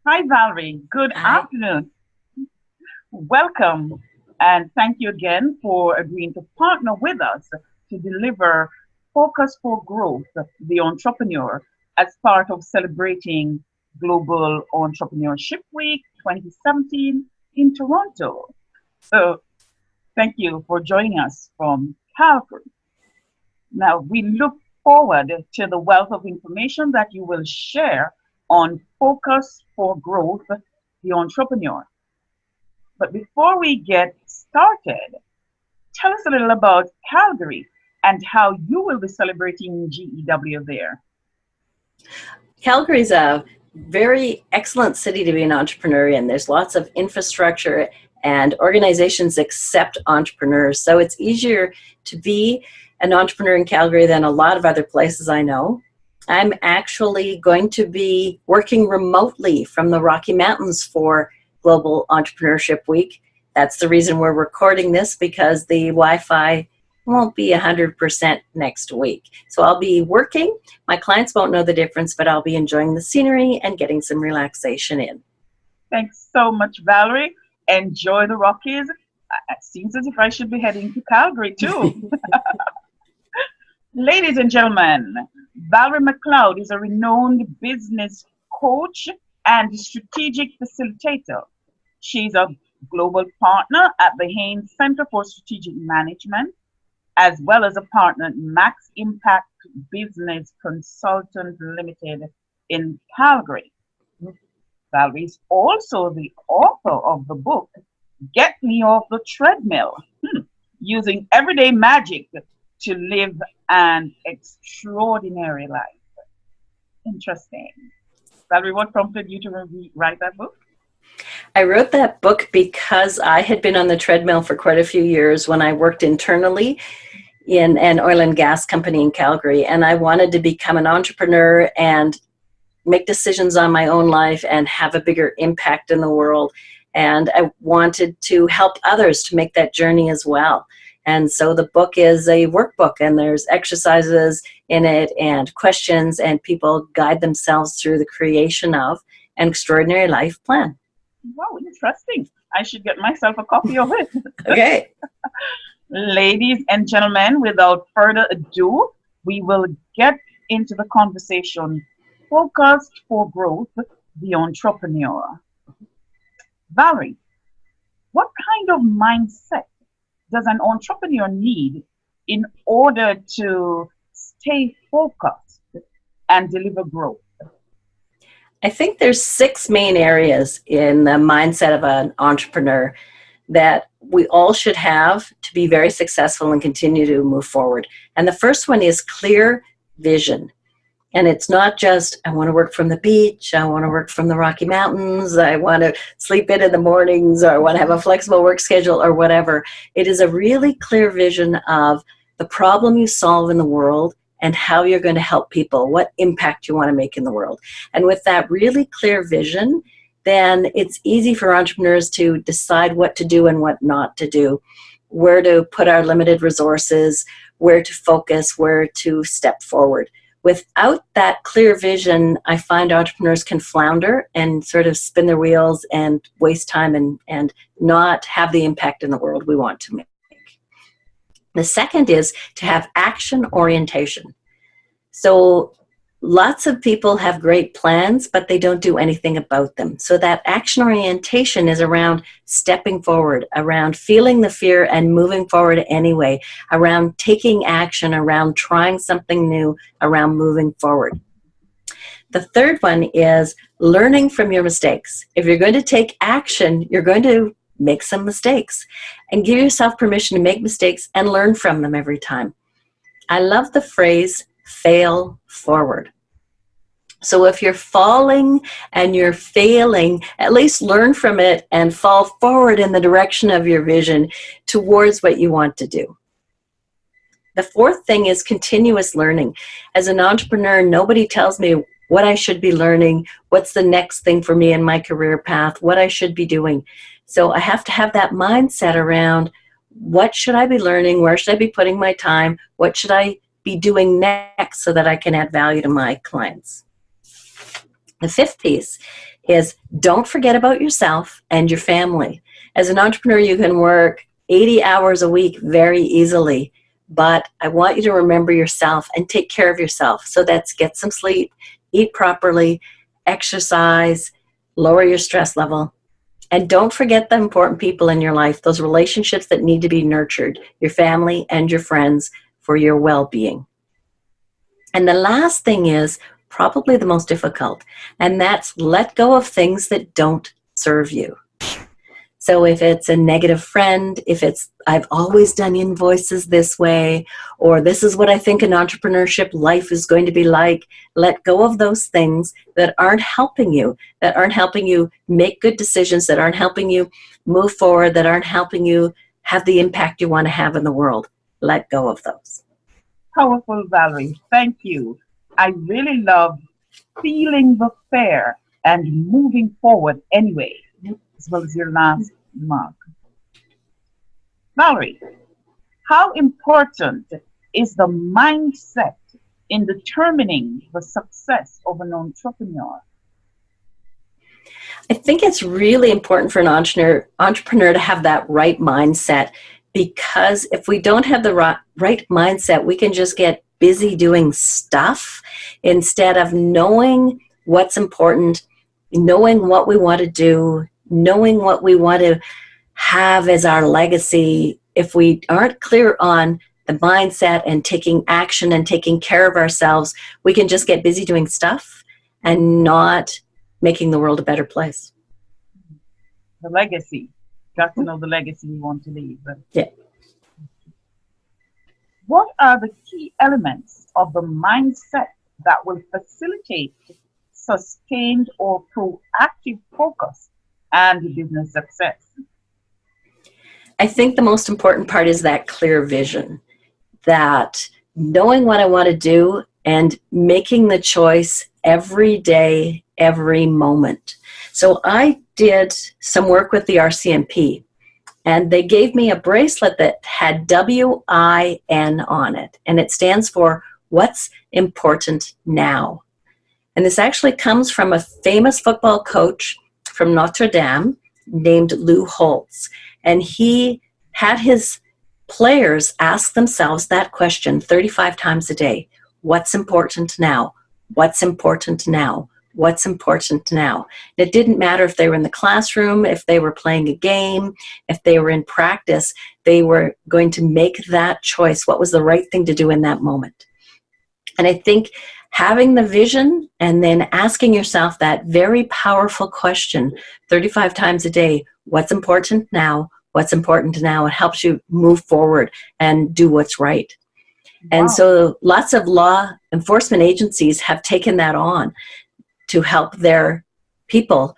Hi, Valerie. Good I, afternoon. Welcome. And thank you again for agreeing to partner with us to deliver Focus for Growth, the Entrepreneur, as part of celebrating Global Entrepreneurship Week 2017 in Toronto. So, thank you for joining us from Calgary. Now, we look forward to the wealth of information that you will share on Focus for Growth, the Entrepreneur. But before we get started, tell us a little about Calgary and how you will be celebrating GEW there. Calgary's a very excellent city to be an entrepreneur in. There's lots of infrastructure and organizations accept entrepreneurs. So it's easier to be an entrepreneur in Calgary than a lot of other places I know. I'm actually going to be working remotely from the Rocky Mountains for Global Entrepreneurship Week. That's the reason we're recording this, because the Wi-Fi won't be 100% next week. So I'll be working. My clients won't know the difference, but I'll be enjoying the scenery and getting some relaxation in. Thanks so much, Valerie. Enjoy the Rockies. It seems as if I should be heading to Calgary too. Ladies and gentlemen, Valerie MacLeod is a renowned business coach and strategic facilitator. She's a global partner at the Haynes Center for Strategic Management, as well as a partner at Max Impact Business Consultant Limited in Calgary. Valerie is also the author of the book, Me Off the Treadmill, using everyday magic to live an extraordinary life. Interesting. Valerie, what prompted you to write that book? I wrote that book because I had been on the treadmill for quite a few years when I worked internally in an oil and gas company in Calgary, and I wanted to become an entrepreneur and make decisions on my own life and have a bigger impact in the world. And I wanted to help others to make that journey as well. And so the book is a workbook, and there's exercises in it and questions, and people guide themselves through the creation of an extraordinary life plan. Wow, interesting. I should get myself a copy of it. Okay. Ladies and gentlemen, without further ado, we will get into the conversation. Focused for Growth, the Entrepreneur. Valerie, what kind of mindset does an entrepreneur need in order to stay focused and deliver growth? I think there's 6 main areas in the mindset of an entrepreneur that we all should have to be very successful and continue to move forward. And the first one is clear vision. And it's not just, I want to work from the beach, I want to work from the Rocky Mountains, I want to sleep in the mornings, or I want to have a flexible work schedule, or whatever. It is a really clear vision of the problem you solve in the world and how you're going to help people, what impact you want to make in the world. And with that really clear vision, then it's easy for entrepreneurs to decide what to do and what not to do, where to put our limited resources, where to focus, where to step forward. Without that clear vision, I find entrepreneurs can flounder and sort of spin their wheels and waste time and not have the impact in the world we want to make. The second is to have action orientation. So lots of people have great plans, but they don't do anything about them. So that action orientation is around stepping forward, around feeling the fear and moving forward anyway, around taking action, around trying something new, around moving forward. The third one is learning from your mistakes. If you're going to take action, you're going to make some mistakes, and give yourself permission to make mistakes and learn from them every time. I love the phrase, fail forward. So if you're falling and you're failing, at least learn from it and fall forward in the direction of your vision towards what you want to do. The fourth thing is continuous learning. As an entrepreneur, nobody tells me what I should be learning, what's the next thing for me in my career path, what I should be doing. So I have to have that mindset around what should I be learning, where should I be putting my time, what should I be doing next so that I can add value to my clients. The fifth piece is don't forget about yourself and your family. As an entrepreneur, you can work 80 hours a week very easily, but I want you to remember yourself and take care of yourself. So that's get some sleep, eat properly, exercise, lower your stress level. And don't forget the important people in your life, those relationships that need to be nurtured, your family and your friends for your well-being. And the last thing is probably the most difficult, and that's let go of things that don't serve you. So if it's a negative friend, if it's I've always done invoices this way, or this is what I think an entrepreneurship life is going to be like, let go of those things that aren't helping you make good decisions, that aren't helping you move forward, that aren't helping you have the impact you want to have in the world. Let go of those. Powerful, Valerie. Thank you. I really love feeling the fear and moving forward anyway, as well as your last remark. Valerie, how important is the mindset in determining the success of an entrepreneur? I think it's really important for an entrepreneur to have that right mindset, because if we don't have the right mindset, we can just get busy doing stuff instead of knowing what's important, knowing what we want to do, knowing what we want to have as our legacy. If we aren't clear on the mindset and taking action and taking care of ourselves, we can just get busy doing stuff and not making the world a better place. The legacy. Got to know the legacy we want to leave. Yeah. What are the key elements of the mindset that will facilitate sustained or proactive focus and business success? I think the most important part is that clear vision, that knowing what I want to do and making the choice every day, every moment. So I did some work with the RCMP, and they gave me a bracelet that had WIN on it, and it stands for What's Important Now. And this actually comes from a famous football coach from Notre Dame named Lou Holtz, and he had his players ask themselves that question 35 times a day. What's important now? What's important now? What's important now? It didn't matter if they were in the classroom, if they were playing a game, if they were in practice, they were going to make that choice. What was the right thing to do in that moment? And I think having the vision and then asking yourself that very powerful question 35 times a day, what's important now? What's important now? It helps you move forward and do what's right. Wow. And so lots of law enforcement agencies have taken that on to help their people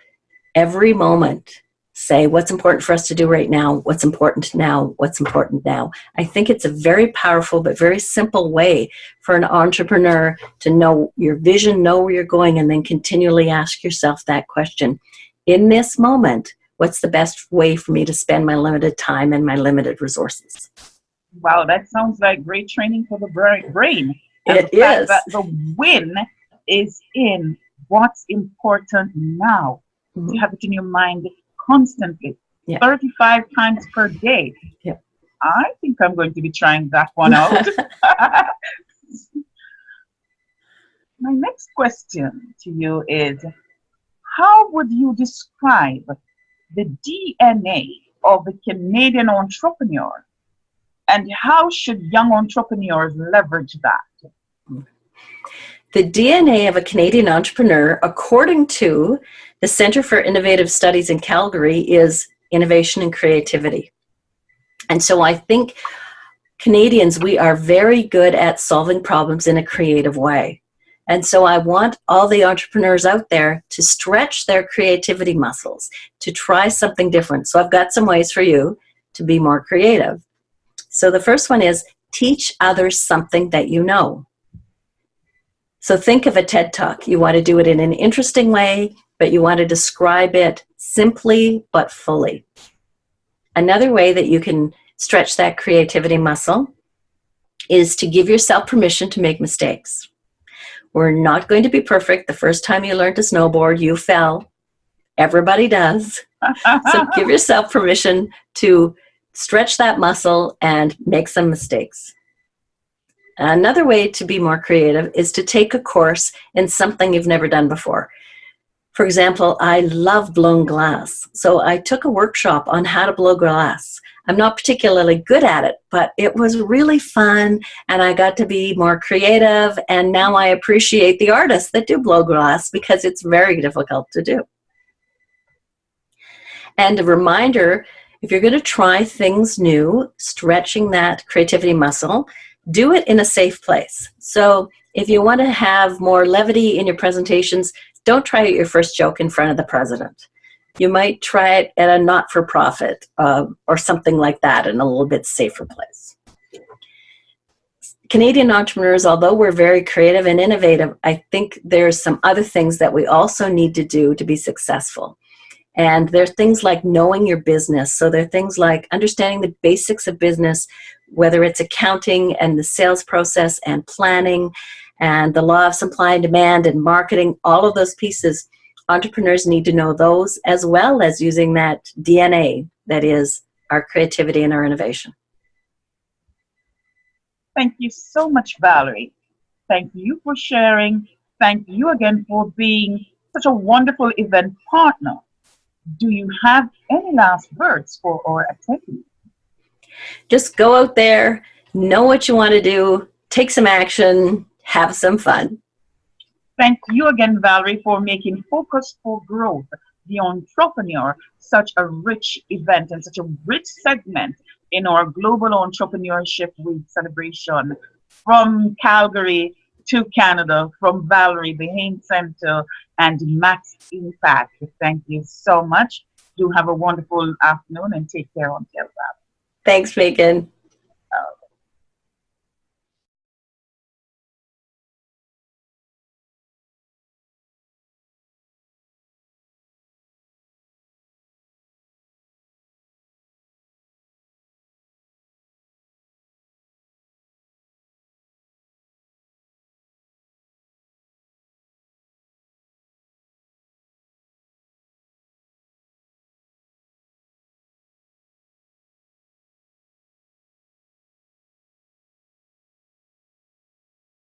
every moment say what's important for us to do right now, what's important now, what's important now. I think it's a very powerful but very simple way for an entrepreneur to know your vision, know where you're going, and then continually ask yourself that question. In this moment, what's the best way for me to spend my limited time and my limited resources? Wow, that sounds like great training for the brain. It is. That the win is in what's important now. Mm-hmm. To have it in your mind constantly, 35 times per day. Yeah. I think I'm going to be trying that one out. My next question to you is, how would you describe the DNA of the Canadian entrepreneur, and how should young entrepreneurs leverage that? The DNA of a Canadian entrepreneur, according to the Centre for Innovative Studies in Calgary, is innovation and creativity. And so I think Canadians, we are very good at solving problems in a creative way. And so I want all the entrepreneurs out there to stretch their creativity muscles, to try something different. So I've got some ways for you to be more creative. So the first one is teach others something that you know. So think of a TED Talk. You want to do it in an interesting way, but you want to describe it simply but fully. Another way that you can stretch that creativity muscle is to give yourself permission to make mistakes. We're not going to be perfect. The first time you learned to snowboard, you fell. Everybody does. So give yourself permission to stretch that muscle and make some mistakes. Another way to be more creative is to take a course in something you've never done before. For example, I love blown glass. So I took a workshop on how to blow glass. I'm not particularly good at it, but it was really fun, and I got to be more creative, and now I appreciate the artists that do blow glass because it's very difficult to do. And a reminder, if you're going to try things new, stretching that creativity muscle, do it in a safe place. So if you want to have more levity in your presentations, don't try your first joke in front of the president. You might try it at a not-for-profit or something like that in a little bit safer place. Canadian entrepreneurs, although we're very creative and innovative, I think there's some other things that we also need to do to be successful. And there are things like knowing your business. So there are things like understanding the basics of business, whether it's accounting and the sales process and planning and the law of supply and demand and marketing, all of those pieces. Entrepreneurs need to know those, as well as using that DNA that is our creativity and our innovation. Thank you so much, Valerie. Thank you for sharing. Thank you again for being such a wonderful event partner. Do you have any last words for our attendees? Just go out there, know what you want to do, take some action, have some fun. Thank you again, Valerie, for making Focus for Growth, the Entrepreneur, such a rich event and such a rich segment in our Global Entrepreneurship Week celebration from Calgary to Canada, from Valerie, the Hain Center, and Max Impact. Thank you so much. Do have a wonderful afternoon and take care until that. Thanks, Megan.